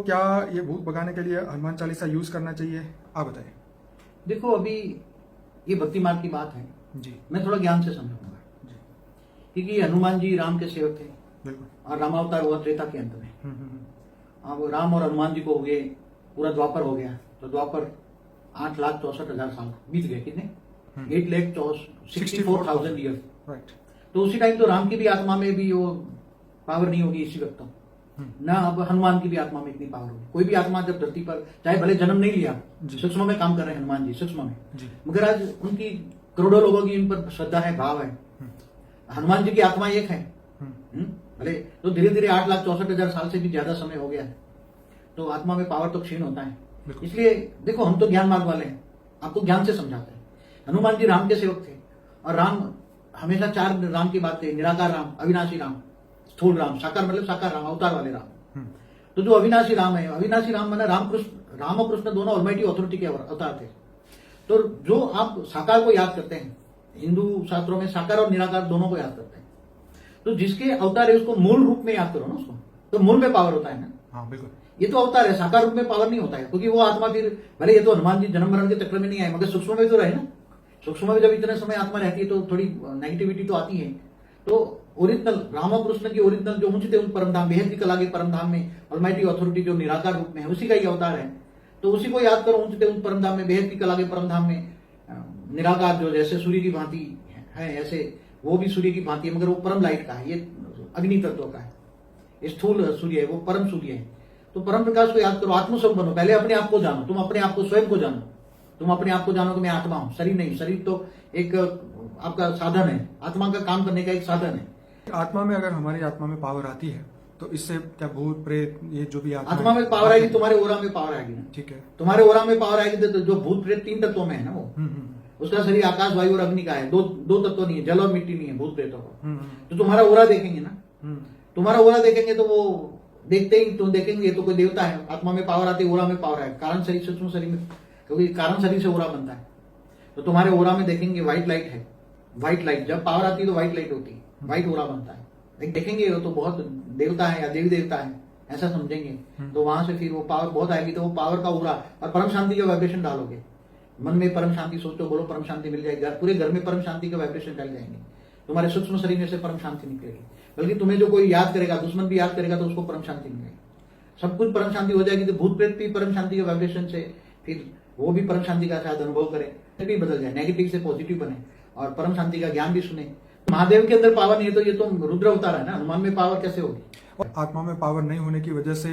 क्या ये भूत भगाने के लिए हनुमान चालीसा यूज करना चाहिए, आप बताइए। देखो, अभी ये भक्ति मार्ग की बात है जी मैं थोड़ा ज्ञान से समझाऊंगा। जी क्योंकि हनुमान जी राम के सेवक थे बिल्कुल। और रामावतार हुआ त्रेता के अंत में। अब राम और हनुमान जी को हो गए, पूरा द्वापर हो गया, तो द्वापर 8,64,000 साल बीत गए। कितने? 8,64,000 ईयर। राइट। तो उसी टाइम तो राम की भी आत्मा में भी वो पावर नहीं होगी इसी वक्त, ना अब हनुमान की भी आत्मा में इतनी पावर होगी। कोई भी आत्मा जब धरती पर, चाहे भले जन्म नहीं लिया, सूक्ष्म में काम कर रहे हैं हनुमान जी, सूक्ष्म में, मगर आज उनकी करोड़ों लोगों की इन पर श्रद्धा है, भाव है। हनुमान जी की आत्मा एक है, भले तो धीरे धीरे 8,64,000 साल से भी ज्यादा समय हो गया है, तो आत्मा में पावर तो क्षीण होता है। इसलिए देखो, हम तो ज्ञान मार्ग वाले हैं, आपको ज्ञान से समझाते हैं। हनुमान जी राम के सेवक थे और राम हमेशा 4 राम की बात है, निराकार राम, अविनाशी राम, स्थूल राम, साकार मतलब साकार राम, अवतार वाले राम। तो जो अविनाशी राम है, अविनाशी राम माना राम और कृष्ण दोनों ऑलमाइटी अथॉरिटी के अवतार थे। तो जो आप साकार को याद करते हैं, हिंदू शास्त्रों में साकार और निराकार दोनों को याद करते हैं, तो जिसके अवतार है उसको मूल रूप में याद करो ना उसको, तो मूल में पावर होता है ना। हाँ बिल्कुल। ये तो अवतार है, साकार रूप में पावर नहीं होता है, क्योंकि वो आत्मा फिर भले, ये तो हनुमान जी जन्म मरण के चक्र में नहीं आए, मगर सूक्ष्म में तो रहे ना। सूक्ष्म में जब इतने समय आत्मा रहती है तो थोड़ी नेगेटिविटी तो आती है। तो ओरिजिनल राम और कृष्ण की ओरिजिनल जो ऊंचे थे उन परमधाम, बेहद की कला के परमधाम में ऑलमाइटी अथॉरिटी जो निराकार रूप में है, उसी का ही अवतार है। तो उसी को याद करो, ऊंचे उन परमधाम में, बेहद की कला के परमधाम में निराकार, जो जैसे सूर्य की भांति है, ऐसे वो भी सूर्य की भांति है, मगर वो परम लाइट का है, ये अग्नि तत्व का है। स्थूल सूर्य है, वो परम सूर्य है। तो परम प्रकाश को याद करो, आत्मस्वरूप बनो, पहले अपने आप को जानो, तुम अपने आप को, स्वयं को जानो, तुम अपने आप को जानो कि मैं आत्मा हूं, शरीर नहीं। शरीर तो एक आपका साधन है, आत्मा का काम करने का एक साधन है। आत्मा में, अगर हमारी आत्मा में पावर आती है तो इससे क्या भूत प्रेत ये जो भी आत्मा में पावर आएगी, तुम्हारे ओरा में पावर आएगी ना। ठीक है। तुम्हारे तुम्हारे ओरा में पावर आएगी तो जो भूत प्रेत 3 तत्वों में है ना, वो उसका शरीर आकाश, वायु और अग्नि का है, दो तत्व नहीं है, जल और मिट्टी नहीं है भूत प्रेतों को। तो तुम्हारा ओरा देखेंगे ना, तुम्हारा ओरा देखेंगे तो वो देखते ही तो देखेंगे ये तो कोई देवता है। आत्मा में पावर आती है, ओरा में पावर है, कारण शरीर, सूक्ष्म शरीर में, क्योंकि कारण शरीर से ओरा बनता है। तो तुम्हारे ओरा में देखेंगे व्हाइट लाइट है, व्हाइट लाइट जब पावर आती है तो व्हाइट लाइट होती है, व्हाइट ओरा बनता है। देखेंगे वो तो बहुत देवता है या देवी देवता है ऐसा समझेंगे, तो वहां से फिर वो पावर बहुत आएगी, तो वो पावर का ओरा और परम शांति का वाइब्रेशन डालोगे। मन में परम शांति सोचो, बोलो परम शांति मिल जाएगी, पूरे घर में परम शांति के वाइब्रेशन फैल जाएंगे, तुम्हारे सूक्ष्म शरीर में से परम शांति निकलेगी। बल्कि तुम्हें जो कोई याद करेगा, दुश्मन भी याद करेगा, तो उसको परम शांति मिलेगी, सब कुछ परम शांति हो जाएगी। तो भूत प्रेत भी परम शांति के वाइब्रेशन से फिर वो भी परम शांति का शायद अनुभव करे, भी बदल जाए, नेगेटिव से पॉजिटिव बने और परम शांति का ज्ञान भी सुने। महादेव के अंदर पावर नहीं है तो ये तो रुद्र अवतार है ना, हनुमान में पावर कैसे होगी? आत्मा में पावर नहीं होने की वजह से